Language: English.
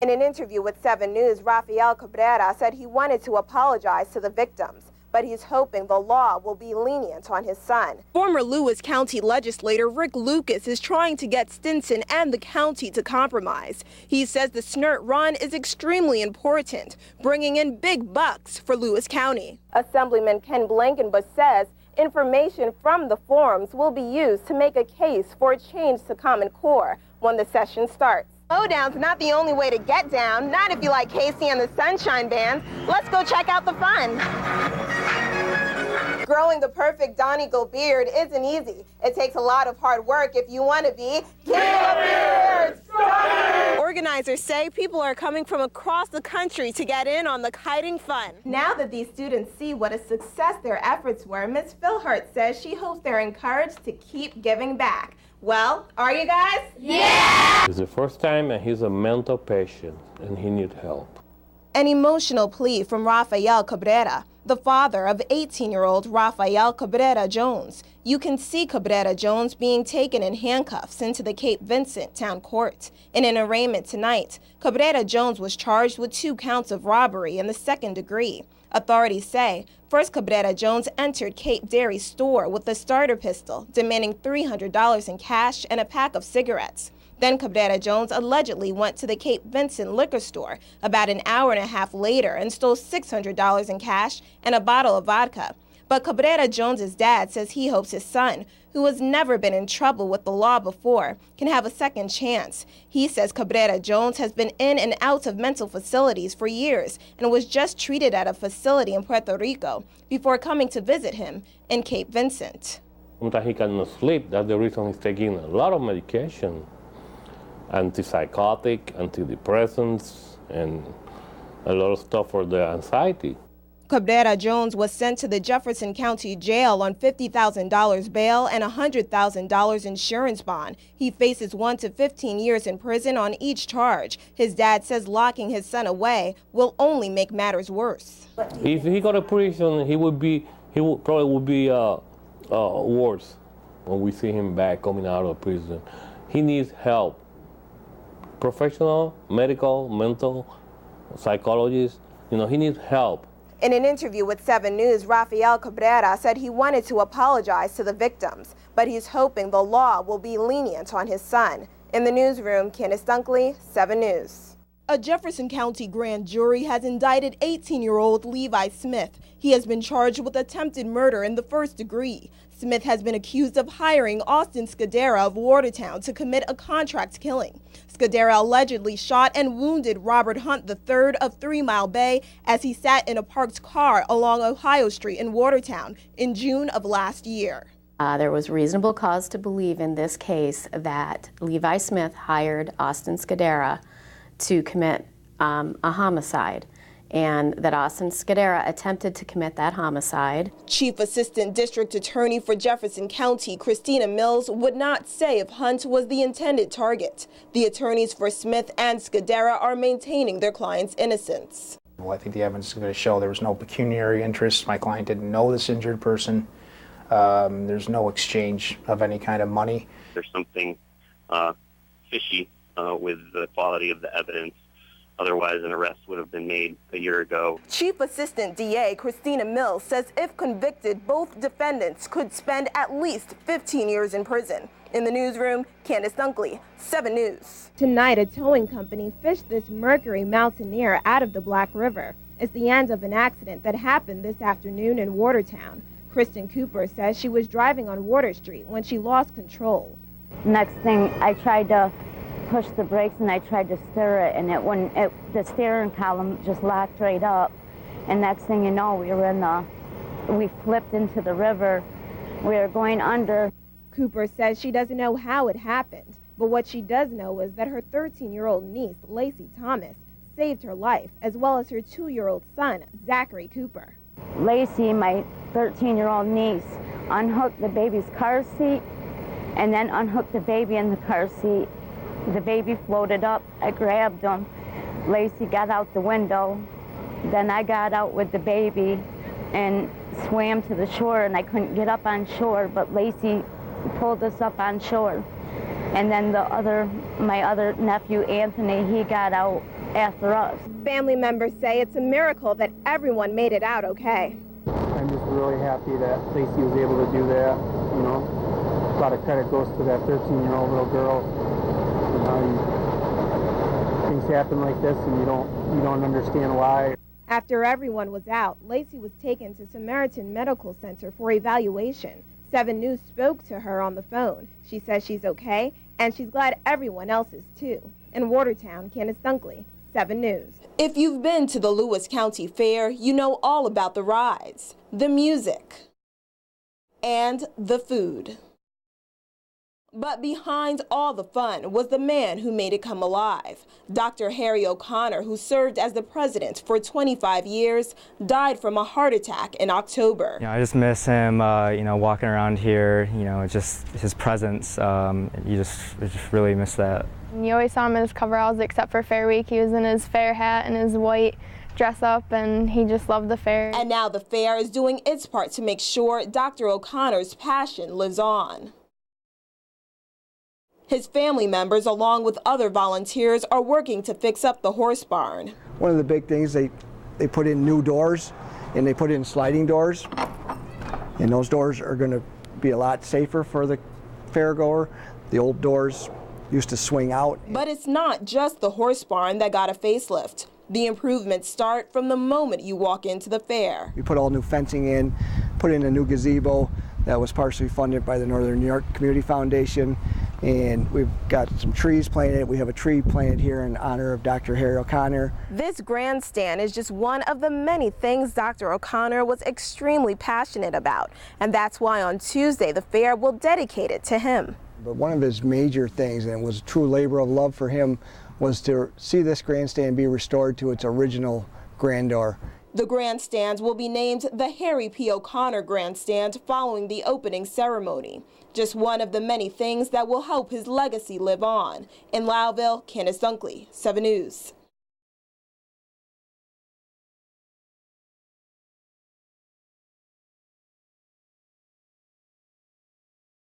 In an interview with 7 News, Rafael Cabrera said he wanted to apologize to the victims, but he's hoping the law will be lenient on his son. Former Lewis County legislator Rick Lucas is trying to get Stinson and the county to compromise. He says the SNRT run is extremely important, bringing in big bucks for Lewis County. Assemblyman Ken Blankenbush says information from the forums will be used to make a case for a change to Common Core when the session starts. Slowdown's not the only way to get down, not if you like Casey and the Sunshine Band. Let's go check out the fun. Growing the perfect Donegal beard isn't easy. It takes a lot of hard work if you want to be King of Beards! Organizers say people are coming from across the country to get in on the kiting fun. Now that these students see what a success their efforts were, Ms. Philhart says she hopes they're encouraged to keep giving back. Well, are you guys? Yeah! It's the first time and he's a mental patient and he needs help. An emotional plea from Rafael Cabrera, the father of 18-year-old Rafael Cabrera Jones. You can see Cabrera Jones being taken in handcuffs into the Cape Vincent Town Court. In an arraignment tonight, Cabrera Jones was charged with 2 counts of robbery in the 2nd degree. Authorities say first Cabrera Jones entered Cape Dairy's store with a starter pistol, demanding $300 in cash and a pack of cigarettes. Then Cabrera Jones allegedly went to the Cape Vincent liquor store about an hour and a half later and stole $600 in cash and a bottle of vodka. But Cabrera Jones's dad says he hopes his son, who has never been in trouble with the law before, can have a second chance. He says Cabrera Jones has been in and out of mental facilities for years and was just treated at a facility in Puerto Rico before coming to visit him in Cape Vincent. Sometimes he cannot sleep. That's the reason he's taking a lot of medication. Antipsychotic, antidepressants, and a lot of stuff for the anxiety. Cabrera Jones was sent to the Jefferson County Jail on $50,000 bail and $100,000 insurance bond. He faces 1 to 15 years in prison on each charge. His dad says locking his son away will only make matters worse. If he got to prison, he probably would be worse when we see him back coming out of prison. He needs help. Professional, medical, mental, psychologist, he needs help. In an interview with 7 News, Rafael Cabrera said he wanted to apologize to the victims, but he's hoping the law will be lenient on his son. In the newsroom, Candace, 7 News. A Jefferson County grand jury has indicted 18-year-old Levi Smith. He has been charged with attempted murder in the 1st degree. Smith has been accused of hiring Austin Scudera of Watertown to commit a contract killing. Scudera allegedly shot and wounded Robert Hunt III of 3 Mile Bay as he sat in a parked car along Ohio Street in Watertown in June of last year. There was reasonable cause to believe in this case that Levi Smith hired Austin Scudera to commit a homicide, and that Austin Scudera attempted to commit that homicide. Chief Assistant District Attorney for Jefferson County, Christina Mills, would not say if Hunt was the intended target. The attorneys for Smith and Scudera are maintaining their client's innocence. Well, I think the evidence is going to show there was no pecuniary interest. My client didn't know this injured person. There's no exchange of any kind of money. There's something fishy with the quality of the evidence. Otherwise, an arrest would have been made a year ago. Chief Assistant DA Christina Mills says if convicted, both defendants could spend at least 15 years in prison. In the newsroom, Candace, 7 News. Tonight, a towing company fished this Mercury Mountaineer out of the Black River. It's the end of an accident that happened this afternoon in Watertown. Kristen Cooper says she was driving on Water Street when she lost control. Next thing, I tried to push the brakes and I tried to steer it, and the steering column just locked right up. And next thing you know, we flipped into the river. We were going under. Cooper says she doesn't know how it happened, but what she does know is that her 13-year-old niece, Lacey Thomas, saved her life, as well as her 2-year-old son, Zachary Cooper. Lacey, my 13-year-old niece, unhooked the baby's car seat and then unhooked the baby in the car seat. The baby floated up. I grabbed him. Lacey got out the window. Then I got out with the baby and swam to the shore, and I couldn't get up on shore, but Lacey pulled us up on shore. And then my other nephew, Anthony, he got out after us. Family members say it's a miracle that everyone made it out okay. I'm just really happy that Lacey was able to do that, you know. A lot of credit goes to that 13-year-old little girl. You know, things happen like this and you don't understand why. After everyone was out, Lacey was taken to Samaritan Medical Center for evaluation. 7 News spoke to her on the phone. She says she's okay, and she's glad everyone else is too. In Watertown, Candace, 7 News. If you've been to the Lewis County Fair, you know all about the rides, the music, and the food. But behind all the fun was the man who made it come alive. Dr. Harry O'Connor, who served as the president for 25 years, died from a heart attack in October. I just miss him, walking around here, just his presence. You just really miss that. You always saw him in his coveralls except for Fair Week. He was in his fair hat and his white dress up, and he just loved the fair. And now the fair is doing its part to make sure Dr. O'Connor's passion lives on. His family members, along with other volunteers, are working to fix up the horse barn. One of the big things, they put in new doors, and they put in sliding doors. And those doors are going to be a lot safer for the fairgoer. The old doors used to swing out. But it's not just the horse barn that got a facelift. The improvements start from the moment you walk into the fair. We put all new fencing in, put in a new gazebo that was partially funded by the Northern New York Community Foundation. And we've got some trees planted. We have a tree planted here in honor of Dr. Harry O'Connor. This grandstand is just one of the many things Dr. O'Connor was extremely passionate about. And that's why on Tuesday, the fair will dedicate it to him. But one of his major things, and it was a true labor of love for him, was to see this grandstand be restored to its original grandeur. The grandstands will be named the Harry P. O'Connor Grandstand following the opening ceremony. Just one of the many things that will help his legacy live on. In Lowville, Candace, 7 News.